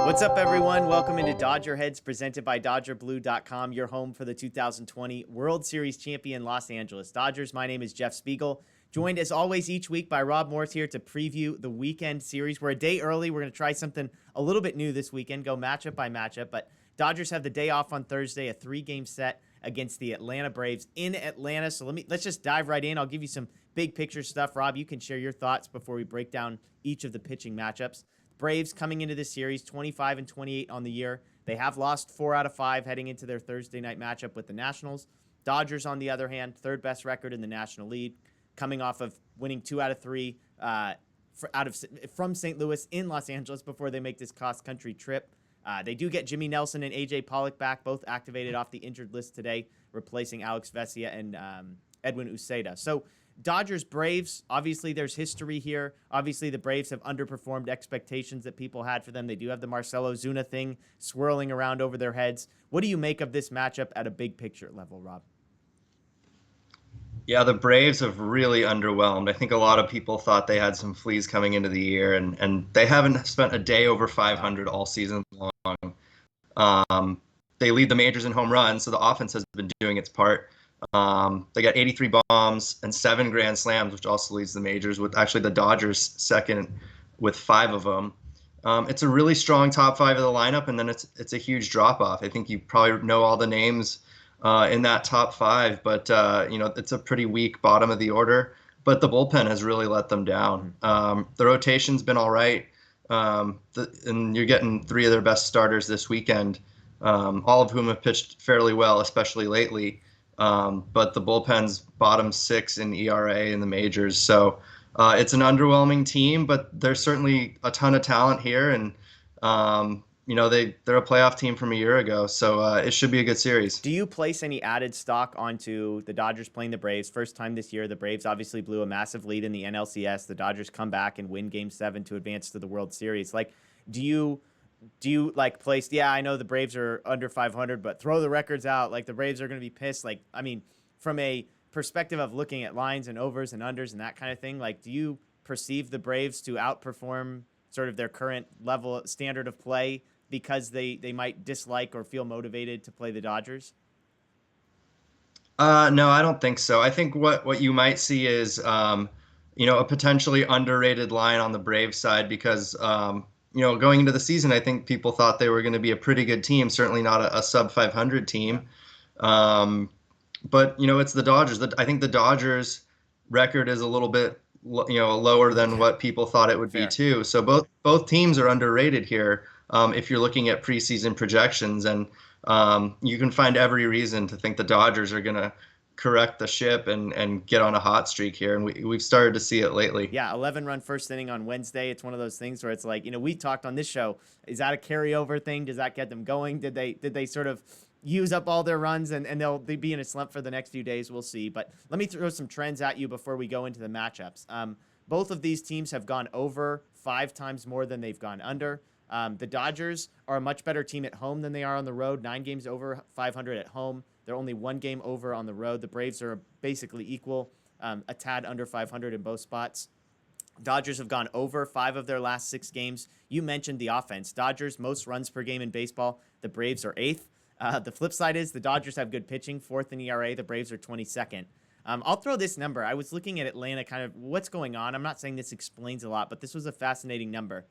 What's up, everyone? Welcome into DodgerHeads, presented by DodgerBlue.com, your home for the 2020 World Series champion Los Angeles Dodgers. My name is Jeff Spiegel, joined as always each week by Rob Morse here to preview the weekend series. We're a day early. We're going to try something a little bit new this weekend, go matchup by matchup. But Dodgers have the day off on Thursday, a 3-game set against the Atlanta Braves in Atlanta. So let's just dive right in. I'll give you some big picture stuff. Rob, you can share your thoughts before we break down each of the pitching matchups. Braves coming into this series 25-28 on the year. They have lost 4 out of 5 heading into their Thursday night matchup with the Nationals. Dodgers, on the other hand, third best record in the National League, coming off of winning 2 out of 3 from St. Louis in Los Angeles before they make this cross-country trip. They do get Jimmy Nelson and A.J. Pollock back, both activated off the injured list today, replacing Alex Vesia and Edwin Uceda. So Dodgers-Braves, obviously there's history here. Obviously the Braves have underperformed expectations that people had for them. They do have the Marcell Ozuna thing swirling around over their heads. What do you make of this matchup at a big picture level, Rob? Yeah, the Braves have really underwhelmed. I think a lot of people thought they had some fleas coming into the year, and they haven't spent a day over 500 all season long. They lead the majors in home runs, so the offense has been doing its part. They got 83 bombs and 7 grand slams, which also leads the majors, with actually the Dodgers second with 5 of them. It's a really strong top 5 of the lineup, and then it's a huge drop off. I think you probably know all the names in that top 5, but it's a pretty weak bottom of the order. But the bullpen has really let them down. The rotation's been all right, and you're getting 3 of their best starters this weekend, all of whom have pitched fairly well, especially lately. But the bullpen's bottom 6 in ERA in the majors. So it's an underwhelming team, but there's certainly a ton of talent here. And, they're a playoff team from a year ago. So it should be a good series. Do you place any added stock onto the Dodgers playing the Braves? First time this year, the Braves obviously blew a massive lead in the NLCS. The Dodgers come back and win Game 7 to advance to the World Series. Do you place, yeah, I know the Braves are under 500, but throw the records out. Like, the Braves are going to be pissed. From a perspective of looking at lines and overs and unders and that kind of thing, do you perceive the Braves to outperform sort of their current level standard of play because they might dislike or feel motivated to play the Dodgers? No, I don't think so. I think what you might see is, a potentially underrated line on the Braves side because, going into the season, I think people thought they were going to be a pretty good team, certainly not a sub 500 team. But, it's the Dodgers. I think the Dodgers record is a little bit, lower than what people thought it would Fair. be too. So both teams are underrated here if you're looking at preseason projections. And you can find every reason to think the Dodgers are going to correct the ship and get on a hot streak here, and we've started to see it lately. Yeah, 11-run first inning on Wednesday. It's one of those things where it's we talked on this show. Is that a carryover thing? Does that get them going? Did they sort of use up all their runs and they'll be in a slump for the next few days? We'll see. But let me throw some trends at you before we go into the matchups. Both of these teams have gone over 5 times more than they've gone under. The Dodgers are a much better team at home than they are on the road. 9 games over 500 at home. They're only 1 game over on the road. The Braves are basically equal, a tad under 500 in both spots. Dodgers have gone over 5 of their last 6 games. You mentioned the offense. Dodgers, most runs per game in baseball. The Braves are 8th. The flip side is the Dodgers have good pitching, 4th in ERA. The Braves are 22nd. I'll throw this number. I was looking at Atlanta, kind of what's going on. I'm not saying this explains a lot, but this was a fascinating number.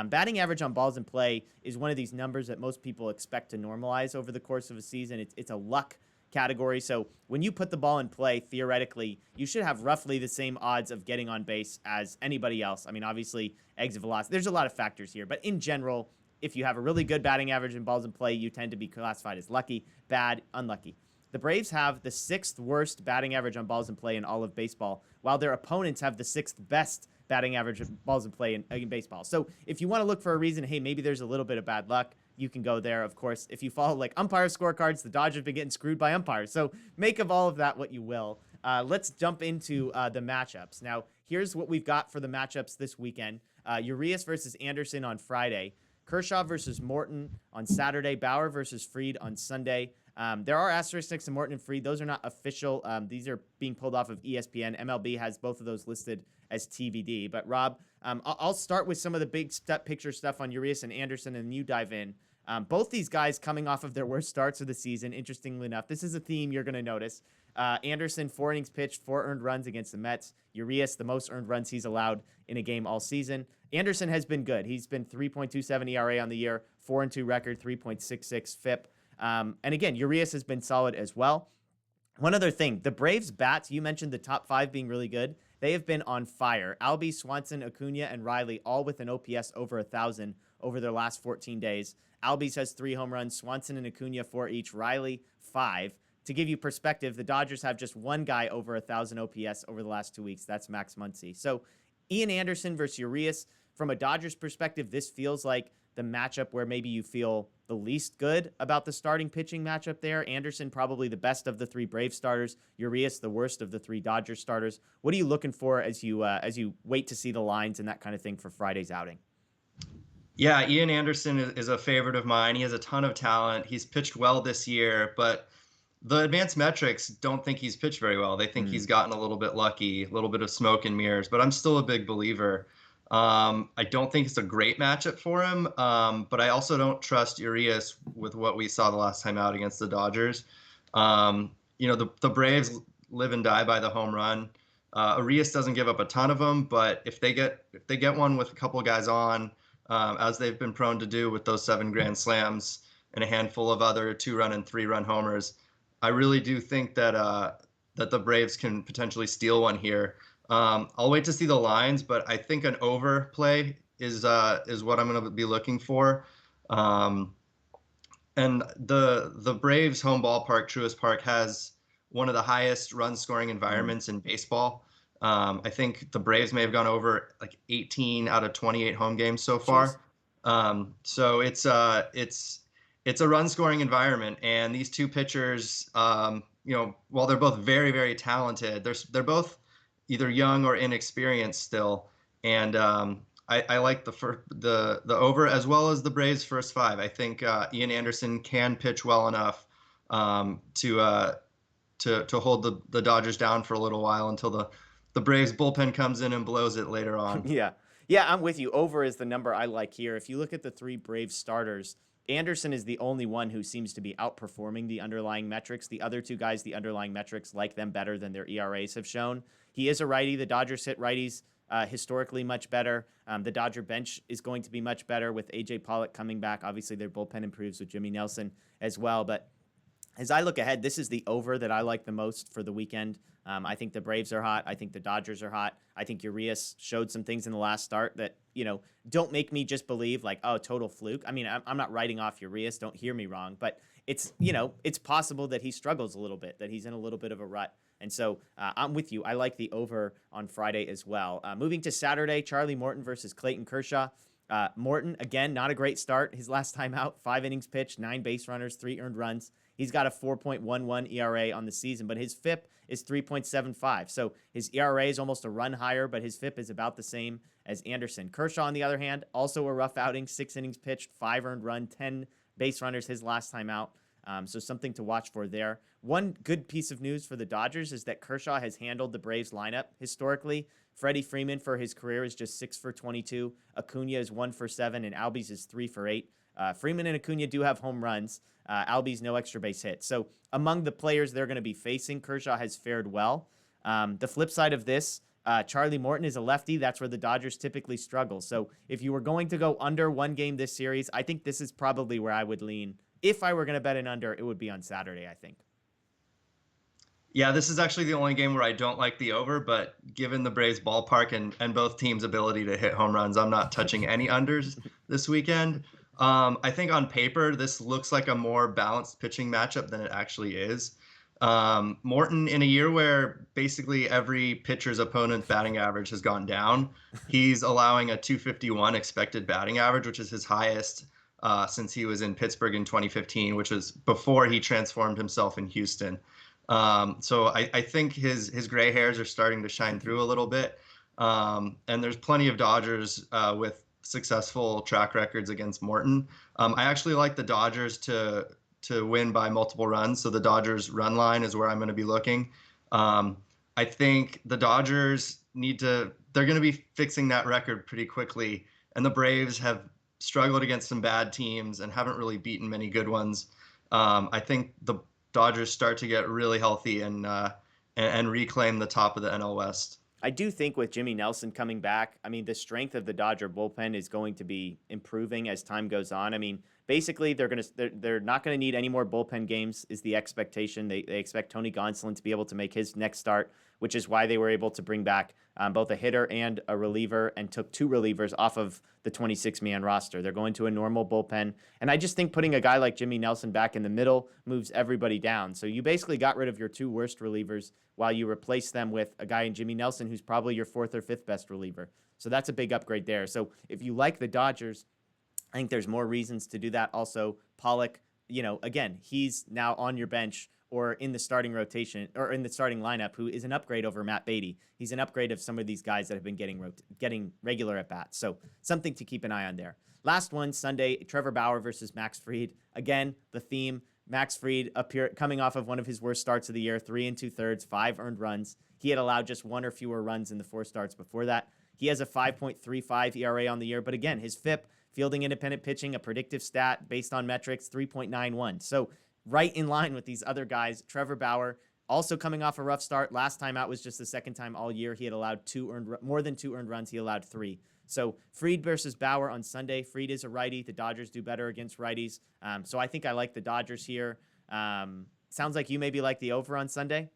Batting average on balls in play is one of these numbers that most people expect to normalize over the course of a season. It's a luck category. So when you put the ball in play, theoretically, you should have roughly the same odds of getting on base as anybody else. Obviously, exit velocity. There's a lot of factors here. But in general, if you have a really good batting average in balls in play, you tend to be classified as lucky, bad, unlucky. The Braves have the 6th worst batting average on balls in play in all of baseball, while their opponents have the 6th best batting average of balls in play in baseball. So if you want to look for a reason, hey, maybe there's a little bit of bad luck, you can go there. Of course, if you follow umpire scorecards, the Dodgers have been getting screwed by umpires. So make of all of that what you will. Let's jump into the matchups. Now, here's what we've got for the matchups this weekend. Urias versus Anderson on Friday. Kershaw versus Morton on Saturday. Bauer versus Fried on Sunday. There are asterisks next to Morton and Fried. Those are not official. These are being pulled off of ESPN. MLB has both of those listed as TBD. But Rob, I'll start with some of the big picture stuff on Urias and Anderson, and you dive in. Both these guys coming off of their worst starts of the season. Interestingly enough, this is a theme you're going to notice. Anderson, 4 innings pitched, 4 earned runs against the Mets. Urias, the most earned runs he's allowed in a game all season. Anderson has been good. He's been 3.27 ERA on the year, 4-2 record, 3.66 FIP. And again, Urias has been solid as well. One other thing, the Braves bats, you mentioned the top 5 being really good. They have been on fire. Albies, Swanson, Acuna, and Riley all with an OPS over 1,000 over their last 14 days. Albies has 3 home runs, Swanson and Acuna 4 each, Riley 5. To give you perspective, the Dodgers have just one guy over 1,000 OPS over the last 2 weeks. That's Max Muncy. So Ian Anderson versus Urias, from a Dodgers perspective, this feels like the matchup where maybe you feel the least good about the starting pitching matchup there. Anderson probably the best of the 3 Brave starters. Urias the worst of the 3 Dodgers starters. What are you looking for as you wait to see the lines and that kind of thing for Friday's outing? Yeah, Ian Anderson is a favorite of mine. He has a ton of talent. He's pitched well this year, but the advanced metrics don't think he's pitched very well. They think he's gotten a little bit lucky, a little bit of smoke and mirrors, but I'm still a big believer. I don't think it's a great matchup for him, but I also don't trust Urias with what we saw the last time out against the Dodgers. The Braves live and die by the home run. Urias doesn't give up a ton of them, but if they get one with a couple of guys on, as they've been prone to do with those 7 grand slams and a handful of other 2-run and 3-run homers, I really do think that the Braves can potentially steal one here. I'll wait to see the lines, but I think an over play is what I'm going to be looking for. And the Braves home ballpark, Truist Park, has one of the highest run scoring environments in baseball. I think the Braves may have gone over like 18 out of 28 home games so far. So it's a run scoring environment, and these 2 pitchers, while they're both very, very talented, they're both either young or inexperienced still. And I like the over as well as the Braves' first 5. I think Ian Anderson can pitch well enough to hold the Dodgers down for a little while until the Braves bullpen comes in and blows it later on. Yeah, I'm with you. Over is the number I like here. If you look at the 3 Braves starters, Anderson is the only one who seems to be outperforming the underlying metrics. The other 2 guys, the underlying metrics like them better than their ERAs have shown. He is a righty. The Dodgers hit righties historically much better. The Dodger bench is going to be much better with A.J. Pollock coming back. Obviously, their bullpen improves with Jimmy Nelson as well. But as I look ahead, this is the over that I like the most for the weekend. I think the Braves are hot. I think the Dodgers are hot. I think Urias showed some things in the last start that, don't make me just believe like, oh, total fluke. I mean, I'm not writing off Urias. Don't hear me wrong. But it's possible that he struggles a little bit, that he's in a little bit of a rut. And so I'm with you. I like the over on Friday as well. Moving to Saturday, Charlie Morton versus Clayton Kershaw. Morton, again, not a great start. His last time out, 5 innings pitched, 9 base runners, 3 earned runs. He's got a 4.11 ERA on the season, but his FIP is 3.75. So his ERA is almost a run higher, but his FIP is about the same as Anderson. Kershaw, on the other hand, also a rough outing, 6 innings pitched, 5 earned run, 10 base runners his last time out. So something to watch for there. One good piece of news for the Dodgers is that Kershaw has handled the Braves lineup historically. Freddie Freeman for his career is just 6 for 22. Acuna is 1 for 7, and Albies is 3 for 8. Freeman and Acuna do have home runs. Albies, no extra base hits. So among the players they're going to be facing, Kershaw has fared well. The flip side of this, Charlie Morton is a lefty. That's where the Dodgers typically struggle. So if you were going to go under one game this series, I think this is probably where I would lean. If I were going to bet an under, it would be on Saturday, I think. Yeah, this is actually the only game where I don't like the over, but given the Braves ballpark and both teams' ability to hit home runs, I'm not touching any unders this weekend. I think on paper, this looks like a more balanced pitching matchup than it actually is. Morton, in a year where basically every pitcher's opponent's batting average has gone down, he's allowing a 251 expected batting average, which is his highest since he was in Pittsburgh in 2015, which was before he transformed himself in Houston. So I think his gray hairs are starting to shine through a little bit. And there's plenty of Dodgers with successful track records against Morton. I actually like the Dodgers to to win by multiple runs. So the Dodgers run line is where I'm going to be looking. I think the Dodgers they're going to be fixing that record pretty quickly. And the Braves have struggled against some bad teams and haven't really beaten many good ones. I think the Dodgers start to get really healthy and reclaim the top of the NL West. I do think with Jimmy Nelson coming back, I mean, the strength of the Dodger bullpen is going to be improving as time goes on. I mean, basically, they're not going to need any more bullpen games is the expectation. They expect Tony Gonsolin to be able to make his next start, which is why they were able to bring back both a hitter and a reliever and took 2 relievers off of the 26-man roster. They're going to a normal bullpen. And I just think putting a guy like Jimmy Nelson back in the middle moves everybody down. So you basically got rid of your 2 worst relievers while you replace them with a guy in Jimmy Nelson who's probably your 4th or 5th best reliever. So that's a big upgrade there. So if you like the Dodgers, I think there's more reasons to do that. Also, Pollock, again, he's now on your bench or in the starting rotation or in the starting lineup, who is an upgrade over Matt Beatty. He's an upgrade of some of these guys that have been getting regular at bats. So something to keep an eye on there. Last one, Sunday, Trevor Bauer versus Max Fried. Again, the theme, Max Fried coming off of one of his worst starts of the year, 3 2/3, 5 earned runs. He had allowed just 1 or fewer runs in the 4 starts before that. He has a 5.35 ERA on the year, but again, his FIP, fielding independent pitching, a predictive stat based on metrics, 3.91. So right in line with these other guys. Trevor Bauer also coming off a rough start. Last time out was just the second time all year. He had allowed more than 2 earned runs. He allowed 3. So Fried versus Bauer on Sunday. Fried is a righty. The Dodgers do better against righties. So I think I like the Dodgers here. Sounds like you maybe like the over on Sunday.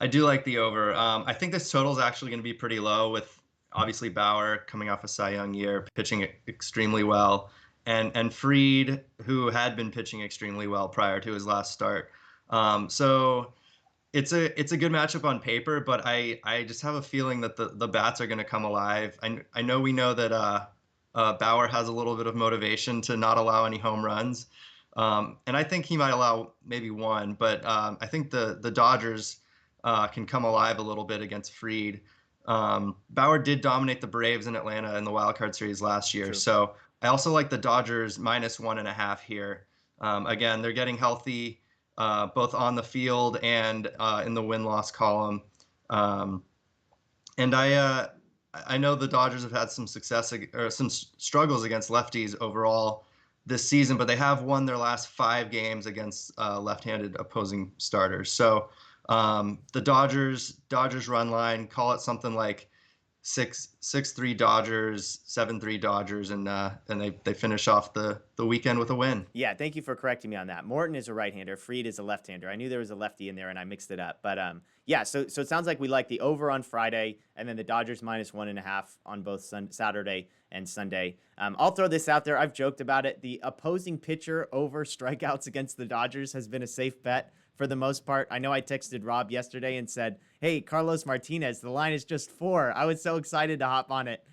I do like the over. I think this total is actually going to be pretty low with obviously Bauer coming off a Cy Young year, pitching extremely well. And Fried, who had been pitching extremely well prior to his last start. So it's a good matchup on paper, but I just have a feeling that the bats are going to come alive. I know we know that Bauer has a little bit of motivation to not allow any home runs. And I think he might allow maybe 1, but I think the Dodgers can come alive a little bit against Fried. Bauer did dominate the Braves in Atlanta in the wild card series last year. True. So I also like the Dodgers -1.5 here. Again, they're getting healthy both on the field and in the win-loss column. And I know the Dodgers have had some success or some struggles against lefties overall this season, but they have won their last 5 games against left-handed opposing starters. So the Dodgers run line, call it something like 6-3 Dodgers, 7-3 Dodgers, and they finish off the weekend with a win. Yeah, thank you for correcting me on that. Morton is a right-hander, Fried is a left-hander. I knew there was a lefty in there and I mixed it up. But yeah, so it sounds like we like the over on Friday and then the Dodgers -1.5 on both Saturday and Sunday. I'll throw this out there. I've joked about it. The opposing pitcher over strikeouts against the Dodgers has been a safe bet for the most part. I know I texted Rob yesterday and said, hey, Carlos Martinez, the line is just 4. I was so excited to hop on it.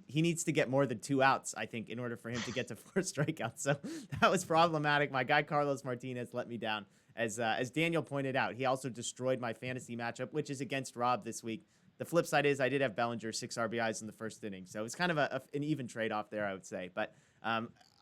He needs to get more than 2 outs, I think, in order for him to get to 4 strikeouts. So that was problematic. My guy, Carlos Martinez, let me down. As Daniel pointed out, he also destroyed my fantasy matchup, which is against Rob this week. The flip side is I did have Bellinger 6 RBIs in the first inning. So it's kind of an even trade-off there, I would say. But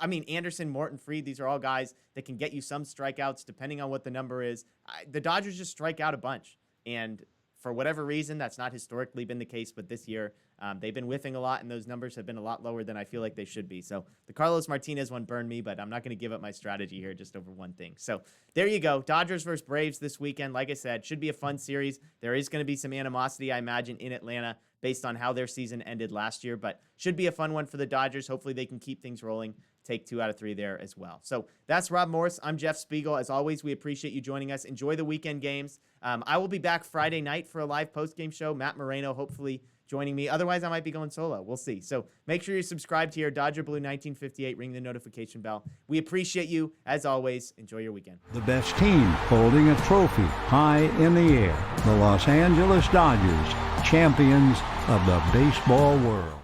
I mean, Anderson, Morton, Fried, these are all guys that can get you some strikeouts depending on what the number is. The Dodgers just strike out a bunch. And for whatever reason, that's not historically been the case, but this year they've been whiffing a lot, and those numbers have been a lot lower than I feel like they should be. So the Carlos Martinez one burned me, but I'm not going to give up my strategy here just over one thing. So there you go. Dodgers versus Braves this weekend. Like I said, should be a fun series. There is going to be some animosity, I imagine, in Atlanta based on how their season ended last year, but should be a fun one for the Dodgers. Hopefully they can keep things rolling. Take 2 out of 3 there as well. So that's Rob Morse. I'm Jeff Spiegel. As always, we appreciate you joining us. Enjoy the weekend games. I will be back Friday night for a live post-game show. Matt Moreno, hopefully joining me. Otherwise, I might be going solo. We'll see. So make sure you're subscribed here. Dodger Blue 1958. Ring the notification bell. We appreciate you. As always, enjoy your weekend. The best team holding a trophy high in the air. The Los Angeles Dodgers, champions of the baseball world.